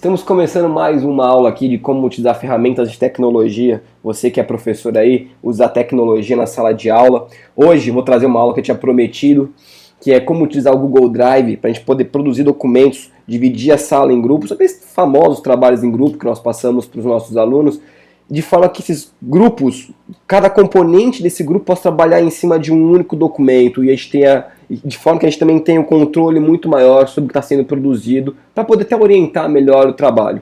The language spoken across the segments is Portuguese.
Estamos começando mais uma aula aqui de como utilizar ferramentas de tecnologia. Você que é professor aí, usar tecnologia na sala de aula. Hoje vou trazer uma aula que eu tinha prometido, que é como utilizar o Google Drive para a gente poder produzir documentos, dividir a sala em grupos, sobre esses famosos trabalhos em grupo que nós passamos para os nossos alunos, de forma que esses grupos, cada componente desse grupo possa trabalhar em cima de um único documento e a gente tenha, de forma que a gente também tenha um controle muito maior sobre o que está sendo produzido, para poder até orientar melhor o trabalho.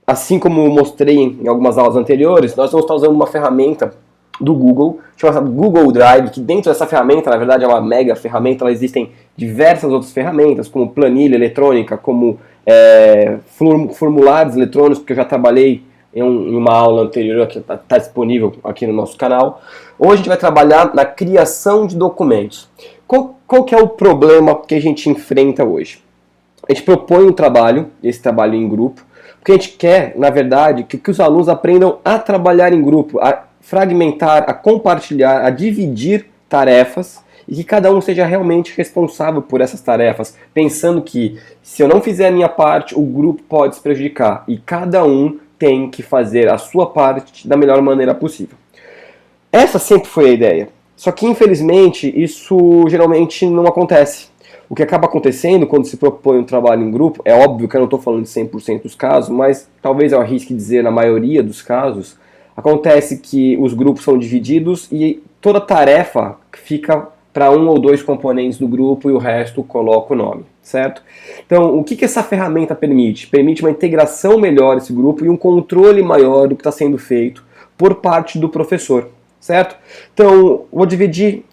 Assim como eu mostrei em algumas aulas anteriores, nós vamos estar usando uma ferramenta do Google, chamada Google Drive, que dentro dessa ferramenta, na verdade é uma mega ferramenta, lá existem diversas outras ferramentas, como planilha eletrônica, como formulários eletrônicos, que eu já trabalhei em uma aula anterior que está disponível aqui no nosso canal. Hoje a gente vai trabalhar na criação de documentos. Qual que é o problema que a gente enfrenta hoje? A gente propõe um trabalho, esse trabalho em grupo, porque a gente quer, na verdade, que os alunos aprendam a trabalhar em grupo, a fragmentar, a compartilhar, a dividir tarefas e que cada um seja realmente responsável por essas tarefas, pensando que se eu não fizer a minha parte, o grupo pode se prejudicar e cada um tem que fazer a sua parte da melhor maneira possível. Essa sempre foi a ideia. Só que, infelizmente, isso geralmente não acontece. O que acaba acontecendo quando se propõe um trabalho em grupo, é óbvio que eu não estou falando de 100% dos casos, mas talvez eu arrisque dizer na maioria dos casos, acontece que os grupos são divididos e toda tarefa fica para um ou dois componentes do grupo e o resto coloca o nome, certo? Então, o que essa ferramenta permite? Permite uma integração melhor desse grupo e um controle maior do que está sendo feito por parte do professor, certo? Então, vou dividir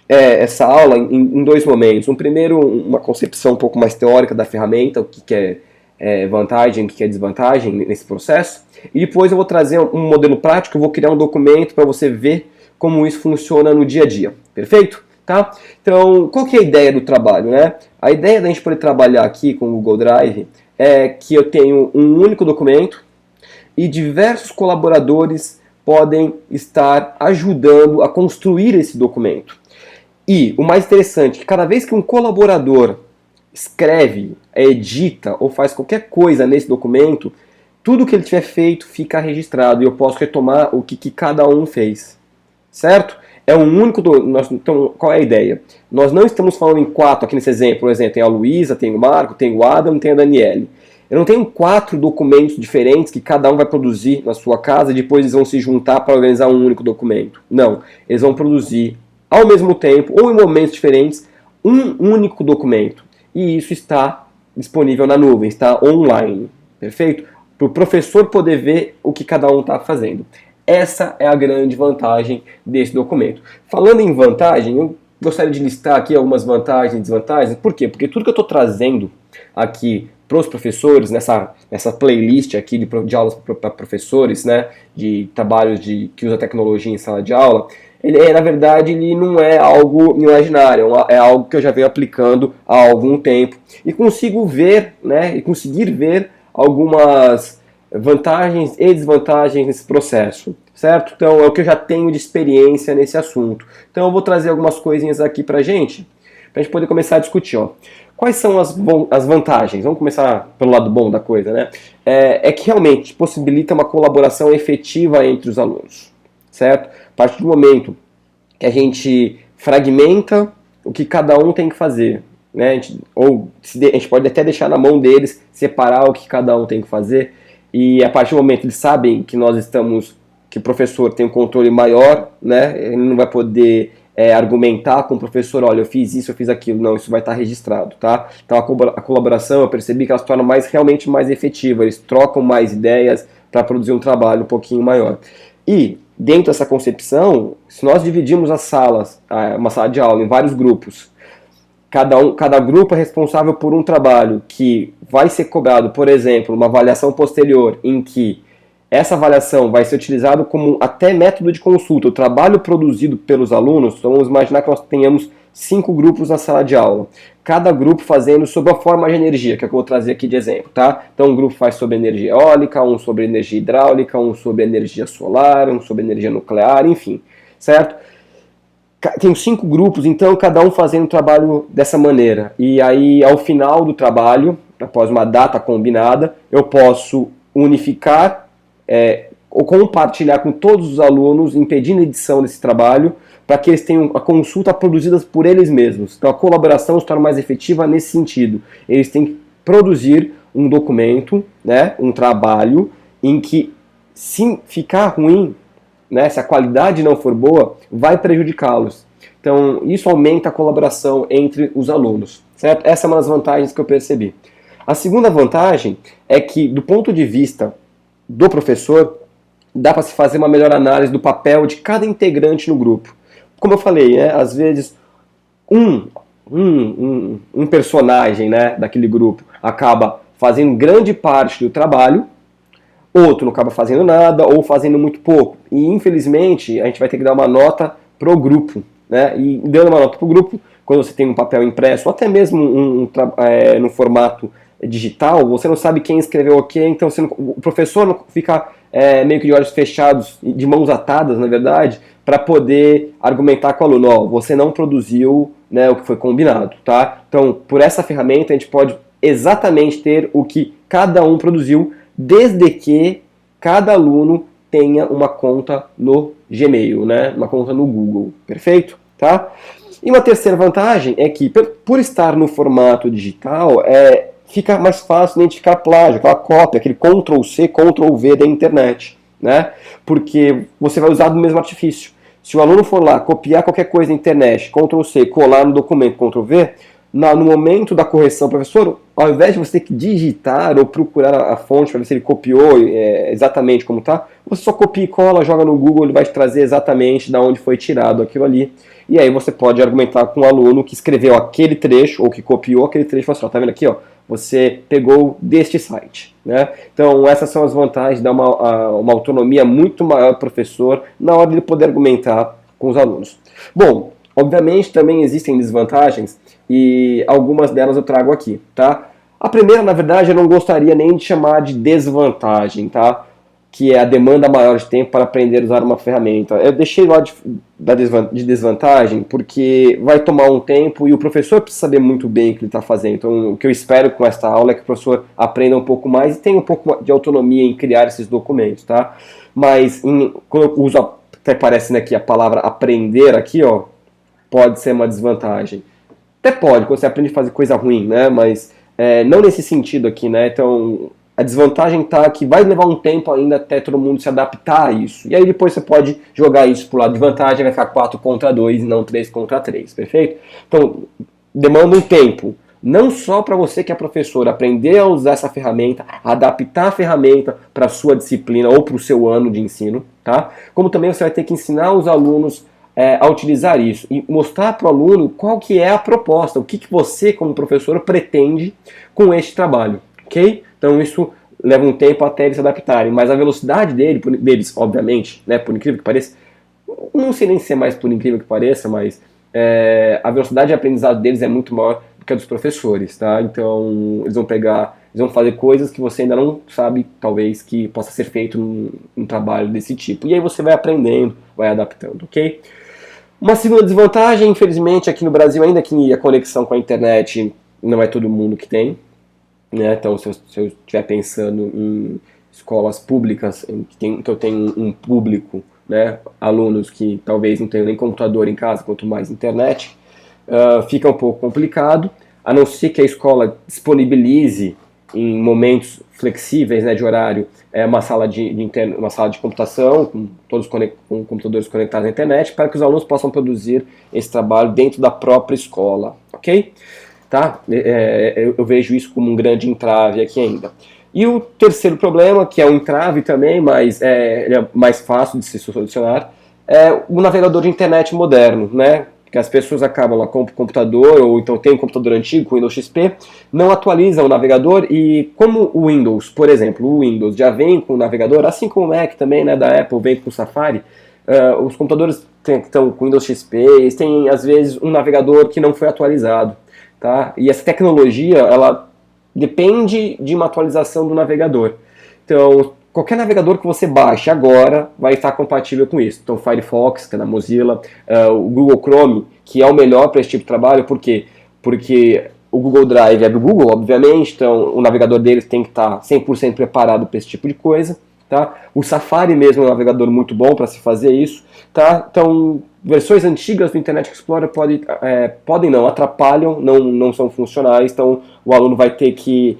essa aula em dois momentos. Um primeiro, uma concepção um pouco mais teórica da ferramenta, o que é vantagem, o que é desvantagem nesse processo. E depois eu vou trazer um modelo prático, eu vou criar um documento para você ver como isso funciona no dia a dia. Perfeito? Tá? Então, qual que é a ideia do trabalho, né? A ideia da gente poder trabalhar aqui com o Google Drive é que eu tenho um único documento e diversos colaboradores podem estar ajudando a construir esse documento. E o mais interessante, que cada vez que um colaborador escreve, edita ou faz qualquer coisa nesse documento, tudo que ele tiver feito fica registrado e eu posso retomar o que cada um fez, certo? É um único. Então, qual é a ideia? Nós não estamos falando em quatro, aqui nesse exemplo, por exemplo, tem a Luísa, tem o Marco, tem o Adam, tem a Daniele. Eu não tenho quatro documentos diferentes que cada um vai produzir na sua casa e depois eles vão se juntar para organizar um único documento. Não, eles vão produzir ao mesmo tempo ou em momentos diferentes um único documento. E isso está disponível na nuvem, está online, perfeito? Para o professor poder ver o que cada um está fazendo. Essa é a grande vantagem desse documento. Falando em vantagem, eu gostaria de listar aqui algumas vantagens e desvantagens. Por quê? Porque tudo que eu estou trazendo aqui para os professores, nessa playlist aqui de aulas para professores, né, de trabalhos que usa tecnologia em sala de aula, na verdade, ele não é algo imaginário, é algo que eu já venho aplicando há algum tempo. E consigo ver, né, e conseguir ver algumas vantagens e desvantagens nesse processo, certo? Então é o que eu já tenho de experiência nesse assunto. Então eu vou trazer algumas coisinhas aqui pra gente poder começar a discutir, ó. Quais são as vantagens? Vamos começar pelo lado bom da coisa, né? É que realmente possibilita uma colaboração efetiva entre os alunos, certo? A partir do momento que a gente fragmenta o que cada um tem que fazer, né? A gente pode até deixar na mão deles separar o que cada um tem que fazer. E a partir do momento que eles sabem que que o professor tem um controle maior, né? Ele não vai poder argumentar com o professor, olha, eu fiz isso, eu fiz aquilo. Não, isso vai estar registrado, tá? Então a colaboração, eu percebi que ela se torna realmente mais efetiva. Eles trocam mais ideias para produzir um trabalho um pouquinho maior. E dentro dessa concepção, se nós dividimos as salas, uma sala de aula em vários grupos, cada grupo é responsável por um trabalho que vai ser cobrado, por exemplo, uma avaliação posterior, em que essa avaliação vai ser utilizada como até método de consulta. O trabalho produzido pelos alunos, então vamos imaginar que nós tenhamos 5 grupos na sala de aula. Cada grupo fazendo sobre a forma de energia, que é o que eu vou trazer aqui de exemplo, tá? Então um grupo faz sobre energia eólica, um sobre energia hidráulica, um sobre energia solar, um sobre energia nuclear, enfim, certo? Tem 5 grupos, então cada um fazendo o trabalho dessa maneira. E aí, ao final do trabalho, após uma data combinada, eu posso unificar ou compartilhar com todos os alunos, impedindo a edição desse trabalho, para que eles tenham a consulta produzida por eles mesmos. Então a colaboração se torna mais efetiva nesse sentido. Eles têm que produzir um documento, né, um trabalho, em que se ficar ruim, né, se a qualidade não for boa, vai prejudicá-los. Então isso aumenta a colaboração entre os alunos, certo? Essa é uma das vantagens que eu percebi. A segunda vantagem é que, do ponto de vista do professor, dá para se fazer uma melhor análise do papel de cada integrante no grupo. Como eu falei, né, às vezes um personagem, né, daquele grupo acaba fazendo grande parte do trabalho, outro não acaba fazendo nada ou fazendo muito pouco. E infelizmente a gente vai ter que dar uma nota pro grupo, né? E dando uma nota pro grupo, quando você tem um papel impresso, ou até mesmo no formato digital, você não sabe quem escreveu o quê, então o professor não fica meio que de olhos fechados, de mãos atadas, na verdade, para poder argumentar com o aluno, ó, você não produziu, né, o que foi combinado, tá? Então, por essa ferramenta, a gente pode exatamente ter o que cada um produziu, desde que cada aluno tenha uma conta no Gmail, né, uma conta no Google, perfeito? Tá? E uma terceira vantagem é que, por estar no formato digital, fica mais fácil identificar plágio, aquela cópia, aquele Ctrl+C, Ctrl+V da internet, né? Porque você vai usar do mesmo artifício. Se o aluno for lá copiar qualquer coisa na internet, Ctrl+C, colar no documento, Ctrl+V, no momento da correção, professor, ao invés de você ter que digitar ou procurar a fonte para ver se ele copiou exatamente como está, você só copia e cola, joga no Google, ele vai te trazer exatamente de onde foi tirado aquilo ali. E aí você pode argumentar com o aluno que escreveu aquele trecho, ou que copiou aquele trecho, e fala assim, ó, tá vendo aqui, ó, você pegou deste site, né? Então essas são as vantagens de dar uma autonomia muito maior para o professor na hora de ele poder argumentar com os alunos. Bom, obviamente também existem desvantagens e algumas delas eu trago aqui, tá? A primeira, na verdade, eu não gostaria nem de chamar de desvantagem, tá? Que é a demanda maior de tempo para aprender a usar uma ferramenta. Eu deixei lá de desvantagem porque vai tomar um tempo e o professor precisa saber muito bem o que ele está fazendo. Então, o que eu espero com esta aula é que o professor aprenda um pouco mais e tenha um pouco de autonomia em criar esses documentos, tá? Mas, quando eu uso, até parece, né, que a palavra aprender aqui, ó, pode ser uma desvantagem. Até pode, quando você aprende a fazer coisa ruim, né? Mas não nesse sentido aqui, né? Então, a desvantagem tá que vai levar um tempo ainda até todo mundo se adaptar a isso. E aí depois você pode jogar isso pro lado de vantagem, vai ficar 4 contra 2 e não 3 contra 3, perfeito? Então, demanda um tempo. Não só para você que é professor, aprender a usar essa ferramenta, adaptar a ferramenta para a sua disciplina ou para o seu ano de ensino, tá? Como também você vai ter que ensinar os alunos a utilizar isso e mostrar para o aluno qual que é a proposta, o que você como professor pretende com este trabalho, ok? Então isso leva um tempo até eles se adaptarem, mas a velocidade deles, obviamente, né, por incrível que pareça, não sei nem se é mais por incrível que pareça, mas a velocidade de aprendizado deles é muito maior do que a dos professores, tá? Então eles vão fazer coisas que você ainda não sabe, talvez, que possa ser feito num trabalho desse tipo. E aí você vai aprendendo, vai adaptando, ok? Uma segunda desvantagem, infelizmente, aqui no Brasil, ainda que a conexão com a internet não é todo mundo que tem, né? Então, se eu estiver pensando em escolas públicas, que eu tenho um público, né, alunos que talvez não tenham nem computador em casa, quanto mais internet, fica um pouco complicado, a não ser que a escola disponibilize em momentos flexíveis, né, de horário, uma sala de computação com todos com computadores conectados à internet para que os alunos possam produzir esse trabalho dentro da própria escola, ok? Tá? Eu vejo isso como um grande entrave aqui ainda. E o terceiro problema, que é um entrave também, mas ele é mais fácil de se solucionar, é o navegador de internet moderno, né? Que as pessoas acabam lá com o computador, ou então tem um computador antigo com Windows XP, não atualizam o navegador e como o Windows, por exemplo, o Windows já vem com o navegador, assim como o Mac também, né, da Apple, vem com o Safari, os computadores que estão com Windows XP, eles têm às vezes um navegador que não foi atualizado, tá? E essa tecnologia, ela depende de uma atualização do navegador. Então, qualquer navegador que você baixe agora vai estar compatível com isso. Então, o Firefox, que é da Mozilla, o Google Chrome, que é o melhor para esse tipo de trabalho, por quê? Porque o Google Drive é do Google, obviamente, então o navegador deles tem que estar 100% preparado para esse tipo de coisa. Tá? O Safari mesmo é um navegador muito bom para se fazer isso. Tá? Então, versões antigas do Internet Explorer podem não, atrapalham, não são funcionais, então o aluno vai ter que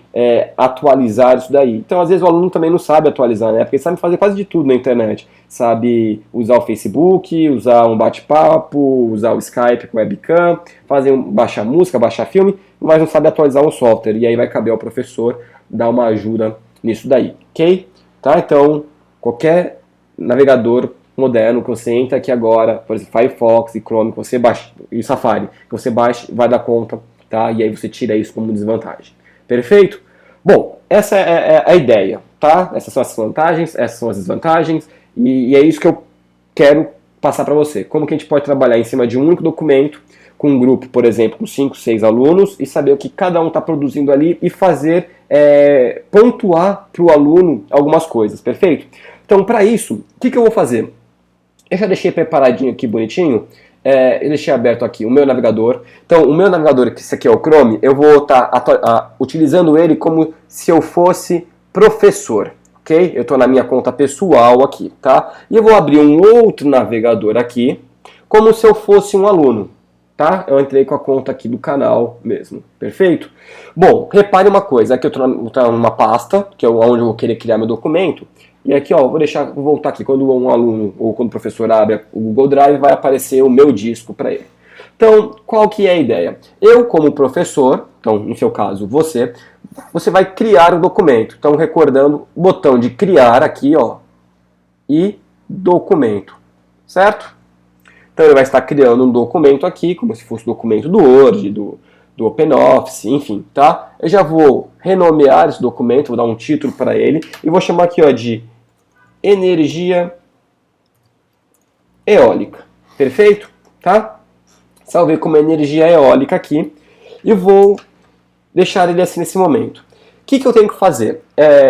atualizar isso daí. Então, às vezes o aluno também não sabe atualizar, né? Porque ele sabe fazer quase de tudo na internet. Sabe usar o Facebook, usar um bate-papo, usar o Skype com webcam, baixar música, baixar filme, mas não sabe atualizar um software. E aí vai caber ao professor dar uma ajuda nisso daí, ok? Tá? Então, qualquer navegador moderno que você entra aqui agora, por exemplo, Firefox e Chrome, que você baixa, e Safari, que você baixa, vai dar conta, tá? E aí você tira isso como desvantagem. Perfeito? Bom, essa é a ideia, tá? Essas são as vantagens, essas são as desvantagens, e é isso que eu quero passar para você. Como que a gente pode trabalhar em cima de um único documento, com um grupo, por exemplo, com 5, 6 alunos, e saber o que cada um está produzindo ali e fazer, pontuar para o aluno algumas coisas, perfeito? Então, para isso, o que eu vou fazer? Eu já deixei preparadinho aqui, bonitinho, eu deixei aberto aqui o meu navegador. Então, o meu navegador, que esse aqui é o Chrome, eu vou estar utilizando ele como se eu fosse professor, ok? Eu estou na minha conta pessoal aqui, tá? E eu vou abrir um outro navegador aqui, como se eu fosse um aluno. Tá? Eu entrei com a conta aqui do canal mesmo, perfeito? Bom, repare uma coisa, aqui eu estou numa pasta, que é onde eu vou querer criar meu documento, e aqui ó, vou voltar aqui, quando um aluno ou quando o professor abre o Google Drive, vai aparecer o meu disco para ele. Então, qual que é a ideia? Eu, como professor, então no seu caso você vai criar o documento, então recordando o botão de criar aqui, ó, e documento, certo? Então ele vai estar criando um documento aqui, como se fosse o documento do Word, do OpenOffice, enfim, tá? Eu já vou renomear esse documento, vou dar um título para ele, e vou chamar aqui ó, de Energia Eólica, perfeito? Tá? Salvei como energia eólica aqui, e vou deixar ele assim nesse momento. O que eu tenho que fazer?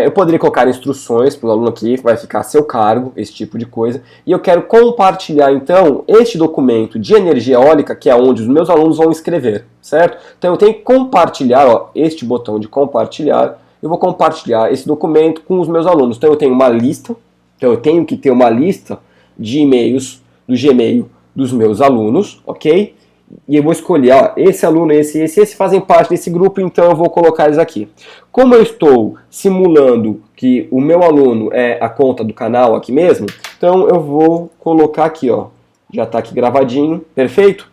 Eu poderia colocar instruções para o aluno aqui, vai ficar a seu cargo, esse tipo de coisa. E eu quero compartilhar, então, este documento de energia eólica, que é onde os meus alunos vão escrever, certo? Então eu tenho que compartilhar, ó, este botão de compartilhar. Eu vou compartilhar esse documento com os meus alunos. Então eu tenho uma lista, então eu tenho que ter uma lista de e-mails do Gmail dos meus alunos, ok? E eu vou escolher, ó, esse aluno, esse fazem parte desse grupo, então eu vou colocar eles aqui. Como eu estou simulando que o meu aluno é a conta do canal aqui mesmo, então eu vou colocar aqui, ó, já está aqui gravadinho, perfeito?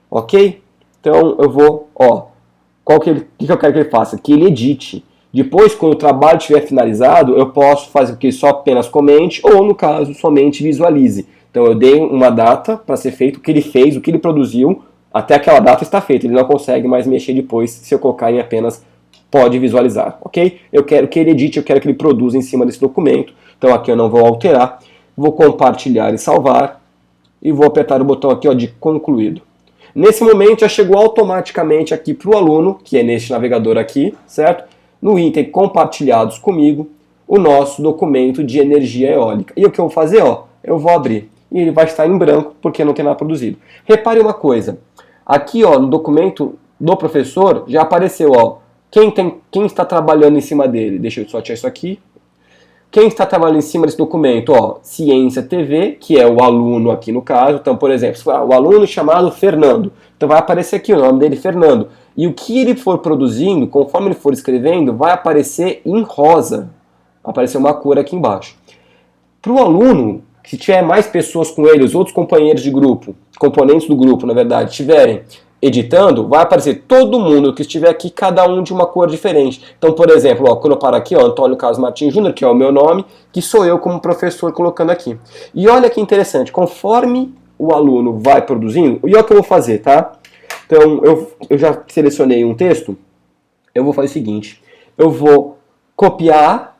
Ok? Então eu vou, ó, o que eu quero que ele faça? Que ele edite. Depois, quando o trabalho estiver finalizado, eu posso fazer que ele só apenas comente, ou no caso, somente visualize. Então eu dei uma data para ser feito, o que ele fez, o que ele produziu, até aquela data está feito, ele não consegue mais mexer depois se eu colocar em apenas pode visualizar, ok? Eu quero que ele edite, eu quero que ele produza em cima desse documento, então aqui eu não vou alterar, vou compartilhar e salvar, e vou apertar o botão aqui ó, de concluído. Nesse momento já chegou automaticamente aqui para o aluno, que é neste navegador aqui, certo? No item compartilhados comigo, o nosso documento de energia eólica. E o que eu vou fazer? Ó, eu vou abrir. E ele vai estar em branco porque não tem nada produzido. Repare uma coisa, aqui ó, no documento do professor já apareceu ó, quem está trabalhando em cima dele. Deixa eu só tirar isso aqui. Quem está trabalhando em cima desse documento? Ó, Ciência TV, que é o aluno aqui no caso. Então, por exemplo, o aluno chamado Fernando. Então vai aparecer aqui o nome dele, Fernando. E o que ele for produzindo, conforme ele for escrevendo, vai aparecer em rosa. Vai aparecer uma cor aqui embaixo. Para o aluno, se tiver mais pessoas com ele, os outros companheiros de grupo, componentes do grupo, na verdade, estiverem editando, vai aparecer todo mundo que estiver aqui, cada um de uma cor diferente. Então, por exemplo, ó, quando eu paro aqui, ó, Antônio Carlos Martins Júnior, que é o meu nome, que sou eu como professor colocando aqui. E olha que interessante, conforme o aluno vai produzindo, e olha o que eu vou fazer, tá? Então, eu já selecionei um texto, eu vou fazer o seguinte, eu vou copiar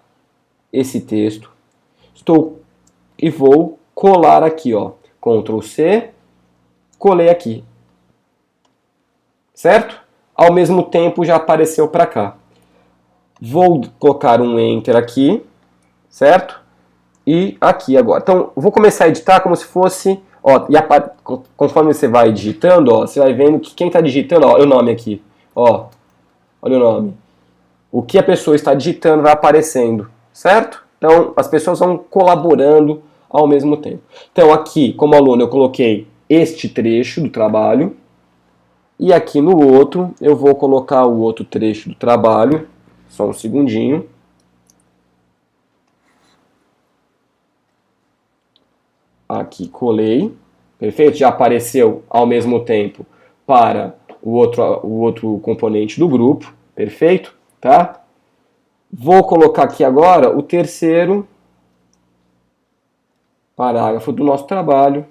esse texto, e vou colar aqui, ó, Ctrl C, colei aqui. Certo? Ao mesmo tempo já apareceu para cá. Vou colocar um Enter aqui, certo? E aqui agora. Então, vou começar a editar como se fosse, ó, conforme você vai digitando, ó, você vai vendo que quem está digitando, ó, o nome aqui, ó, Olha o nome. O que a pessoa está digitando vai aparecendo, certo? Então, as pessoas vão colaborando ao mesmo tempo. Então, aqui, como aluno, eu coloquei este trecho do trabalho. E aqui no outro, eu vou colocar o outro trecho do trabalho. Só um segundinho. Aqui, colei. Perfeito? Já apareceu ao mesmo tempo para o outro componente do grupo. Perfeito? Tá? Vou colocar aqui agora o terceiro parágrafo do nosso trabalho,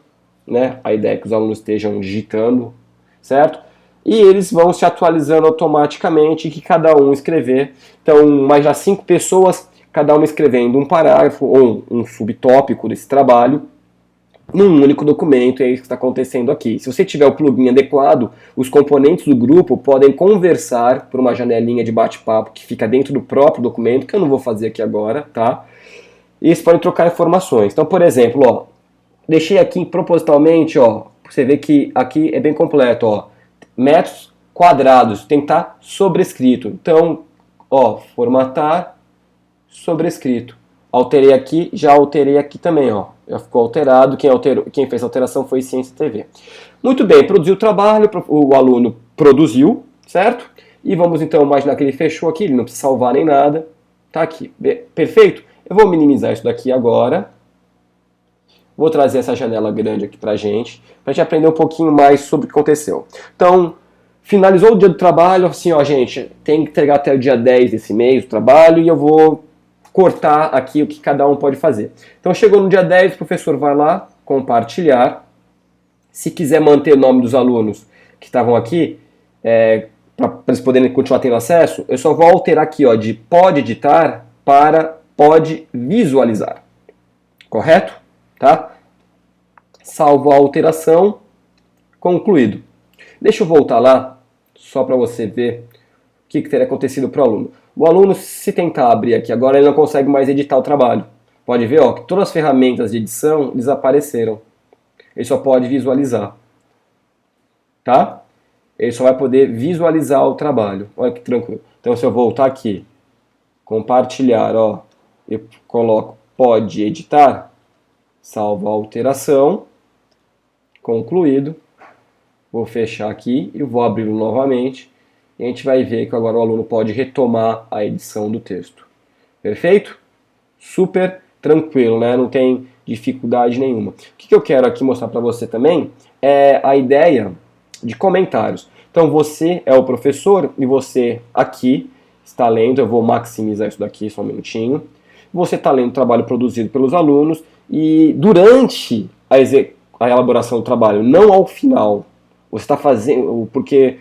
né? A ideia é que os alunos estejam digitando, certo? E eles vão se atualizando automaticamente, que cada um escrever. Então, mais já 5 pessoas, cada uma escrevendo um parágrafo ou um subtópico desse trabalho, num único documento, é isso que está acontecendo aqui. Se você tiver o plugin adequado, os componentes do grupo podem conversar por uma janelinha de bate-papo que fica dentro do próprio documento, que eu não vou fazer aqui agora, tá? E eles podem trocar informações. Então, por exemplo, ó, deixei aqui propositalmente, ó, você vê que aqui é bem completo, ó, metros quadrados, tem que estar sobrescrito. Então, ó, formatar, sobrescrito. Alterei aqui, já alterei aqui também, ó. Já ficou alterado. Quem fez a alteração foi Ciência TV. Muito bem, produziu o trabalho, o aluno produziu, certo? E vamos então imaginar que ele fechou aqui, ele não precisa salvar nem nada. Tá aqui, perfeito? Eu vou minimizar isso daqui agora. Vou trazer essa janela grande aqui pra gente aprender um pouquinho mais sobre o que aconteceu. Então, finalizou o dia do trabalho, assim, ó, gente, tem que entregar até o dia 10 desse mês o trabalho e eu vou cortar aqui o que cada um pode fazer. Então, chegou no dia 10, o professor vai lá, compartilhar. Se quiser manter o nome dos alunos que estavam aqui, para eles poderem continuar tendo acesso, eu só vou alterar aqui, ó, de pode editar para pode visualizar. Correto? Tá? Salvo a alteração, concluído. Deixa eu voltar lá, só para você ver o que teria acontecido para o aluno. O aluno, se tentar abrir aqui agora, ele não consegue mais editar o trabalho. Pode ver, ó, que todas as ferramentas de edição desapareceram. Ele só pode visualizar. Tá? Ele só vai poder visualizar o trabalho. Olha que tranquilo. Então, se eu voltar aqui, compartilhar, ó, eu coloco pode editar, salvo a alteração, concluído. Vou fechar aqui e vou abri-lo novamente. E a gente vai ver que agora o aluno pode retomar a edição do texto. Perfeito? Super tranquilo, né? Não tem dificuldade nenhuma. O que eu quero aqui mostrar para você também é a ideia de comentários. Então você é o professor e você aqui está lendo, eu vou maximizar isso daqui só um minutinho. Você está lendo o trabalho produzido pelos alunos e durante a elaboração do trabalho, não ao final, você está fazendo, porque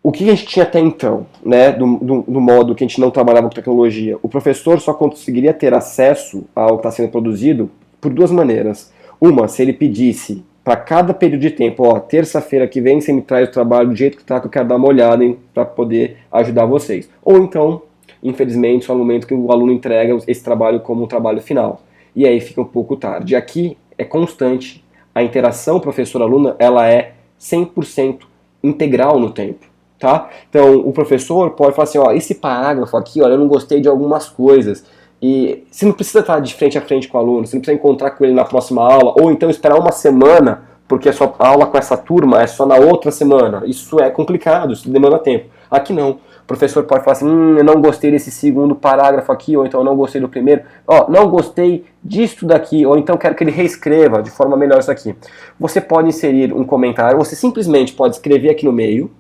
o que a gente tinha até então, né, do modo que a gente não trabalhava com tecnologia, o professor só conseguiria ter acesso ao que está sendo produzido por duas maneiras. Uma, se ele pedisse para cada período de tempo, ó, terça-feira que vem você me traz o trabalho do jeito que está, que eu quero dar uma olhada para poder ajudar vocês. Ou então, infelizmente, só no momento que o aluno entrega esse trabalho como um trabalho final. E aí fica um pouco tarde. Aqui é constante, a interação professor-aluna, ela é 100% integral no tempo. Tá? Então, o professor pode falar assim, ó, esse parágrafo aqui, olha, eu não gostei de algumas coisas. E você não precisa estar de frente a frente com o aluno, você não precisa encontrar com ele na próxima aula, ou então esperar uma semana, porque a sua aula com essa turma é só na outra semana. Isso é complicado, isso demanda tempo. Aqui não. O professor pode falar assim, eu não gostei desse segundo parágrafo aqui, ou então eu não gostei do primeiro, ó, não gostei disto daqui, ou então quero que ele reescreva de forma melhor isso aqui. Você pode inserir um comentário, você simplesmente pode escrever aqui no meio,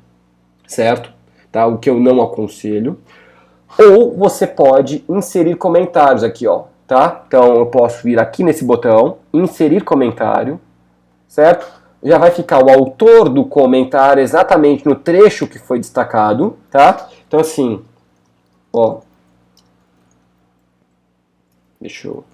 certo? Tá? O que eu não aconselho. Ou você pode inserir comentários aqui, ó, tá? Então eu posso vir aqui nesse botão, inserir comentário, certo? Já vai ficar o autor do comentário exatamente no trecho que foi destacado, tá? Então assim, ó, deixa eu...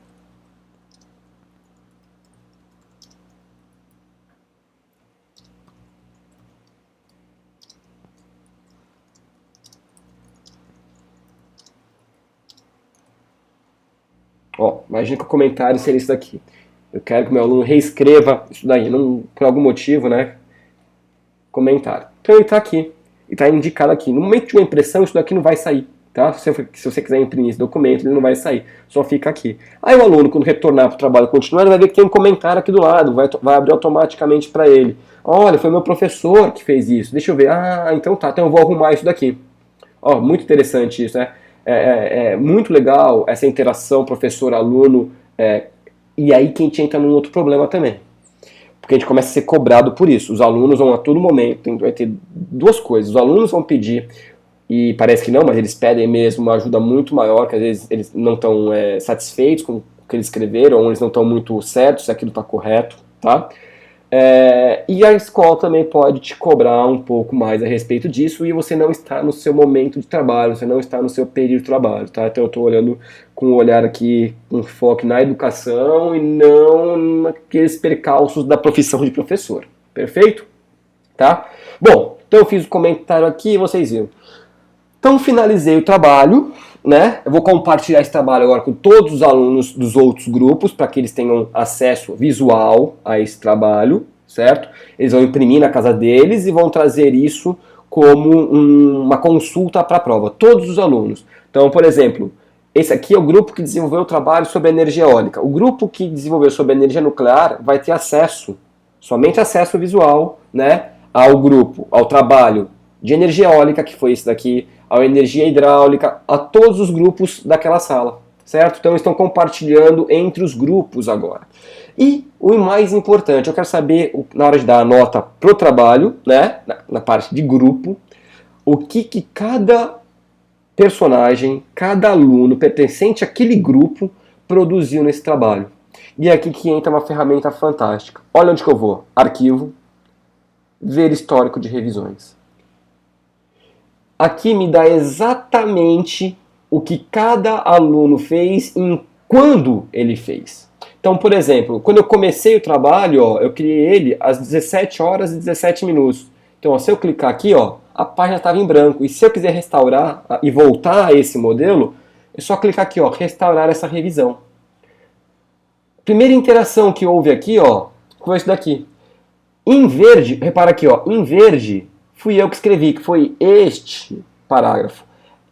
Ó, imagina que o comentário seria isso daqui. Eu quero que o meu aluno reescreva isso daí, não, por algum motivo, né? Comentário. Então ele está aqui. e está indicado aqui. No momento de uma impressão, isso daqui não vai sair. Tá? Se você quiser imprimir esse documento, ele não vai sair, só fica aqui. Aí o aluno, quando retornar para o trabalho continuar, ele vai ver que tem um comentário aqui do lado, vai abrir automaticamente para ele. Olha, foi meu professor que fez isso, deixa eu ver. Ah, então tá, então eu vou arrumar isso daqui. Ó, muito interessante isso, né? É muito legal essa interação professor-aluno, e aí que a gente entra num outro problema também. Porque a gente começa a ser cobrado por isso. Os alunos vão a todo momento, vai ter duas coisas. Os alunos vão pedir, e parece que não, mas eles pedem mesmo uma ajuda muito maior, que às vezes eles não estão satisfeitos com o que eles escreveram, ou eles não estão muito certos se aquilo está correto, tá? E a escola também pode te cobrar um pouco mais a respeito disso, e você não está no seu momento de trabalho, você não está no seu período de trabalho, tá? Então eu estou olhando com um olhar aqui, com foco na educação e não naqueles percalços da profissão de professor, perfeito? Tá? Bom, então eu fiz o comentário aqui e vocês viram. Então finalizei o trabalho, né? Eu vou compartilhar esse trabalho agora com todos os alunos dos outros grupos para que eles tenham acesso visual a esse trabalho, certo? Eles vão imprimir na casa deles e vão trazer isso como uma consulta para a prova, todos os alunos. Então, por exemplo, esse aqui é o grupo que desenvolveu o trabalho sobre energia eólica. O grupo que desenvolveu sobre energia nuclear vai ter acesso, somente acesso visual, né, ao grupo, ao trabalho de energia eólica, que foi esse daqui, a energia hidráulica, a todos os grupos daquela sala, certo? Então estão compartilhando entre os grupos agora. E o mais importante, eu quero saber, na hora de dar a nota pro trabalho, né, na parte de grupo, o que cada personagem, cada aluno pertencente àquele grupo produziu nesse trabalho. E é aqui que entra uma ferramenta fantástica. Olha onde que eu vou. Arquivo, ver histórico de revisões. Aqui me dá exatamente o que cada aluno fez e quando ele fez. Então, por exemplo, quando eu comecei o trabalho, ó, eu criei ele às 17 horas e 17 minutos. Então, ó, se eu clicar aqui, ó, a página estava em branco. E se eu quiser restaurar e voltar a esse modelo, é só clicar aqui, ó, restaurar essa revisão. Primeira interação que houve aqui, ó, foi isso daqui. Em verde, repara aqui, ó, em verde, fui eu que escrevi, que foi este parágrafo.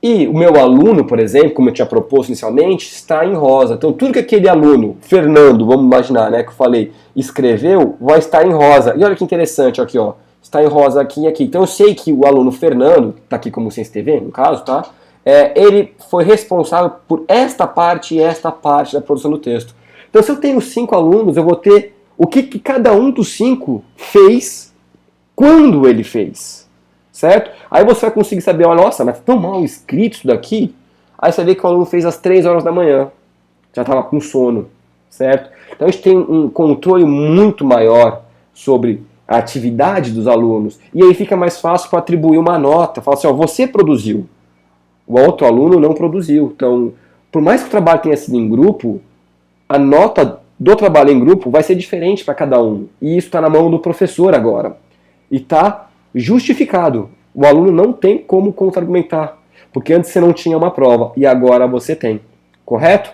E o meu aluno, por exemplo, como eu tinha proposto inicialmente, está em rosa. Então tudo que aquele aluno, Fernando, vamos imaginar, né, que eu falei, escreveu, vai estar em rosa. E olha que interessante aqui, ó, está em rosa aqui e aqui. Então eu sei que o aluno Fernando, está aqui como Ciência TV, no caso, tá? Ele foi responsável por esta parte e esta parte da produção do texto. Então se eu tenho 5 alunos, eu vou ter o que cada um dos 5 fez, quando ele fez, certo? Aí você vai conseguir saber, olha, nossa, mas tão mal escrito isso daqui. Aí você vê que o aluno fez às 3 horas da manhã, já estava com sono, certo? Então a gente tem um controle muito maior sobre a atividade dos alunos, e aí fica mais fácil para atribuir uma nota, falar assim, ó, você produziu, o outro aluno não produziu. Então, por mais que o trabalho tenha sido em grupo, a nota do trabalho em grupo vai ser diferente para cada um, e isso está na mão do professor agora. E está justificado. O aluno não tem como contra-argumentar, porque antes você não tinha uma prova e agora você tem. Correto?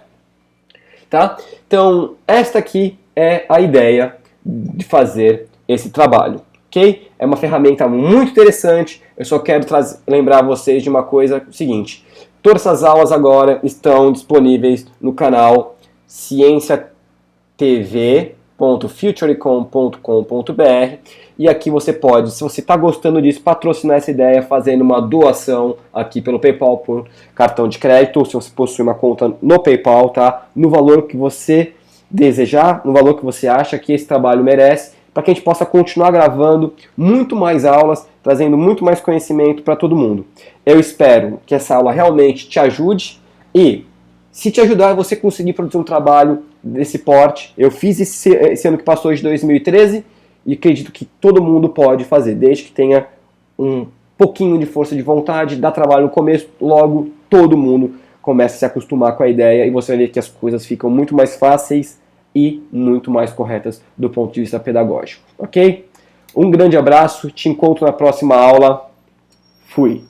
Tá? Então, esta aqui é a ideia de fazer esse trabalho. Ok? É uma ferramenta muito interessante. Eu só quero lembrar vocês de uma coisa seguinte. Todas as aulas agora estão disponíveis no canal cienciatv.futurecom.com.br, e aqui você pode, se você está gostando disso, patrocinar essa ideia fazendo uma doação aqui pelo PayPal por cartão de crédito, ou se você possui uma conta no PayPal, tá? No valor que você desejar, no valor que você acha que esse trabalho merece, para que a gente possa continuar gravando muito mais aulas, trazendo muito mais conhecimento para todo mundo. Eu espero que essa aula realmente te ajude, e se te ajudar você conseguir produzir um trabalho desse porte. Eu fiz esse ano que passou, de 2013, e acredito que todo mundo pode fazer, desde que tenha um pouquinho de força de vontade, dá trabalho no começo, logo todo mundo começa a se acostumar com a ideia e você vai ver que as coisas ficam muito mais fáceis e muito mais corretas do ponto de vista pedagógico, ok? Um grande abraço, te encontro na próxima aula. Fui!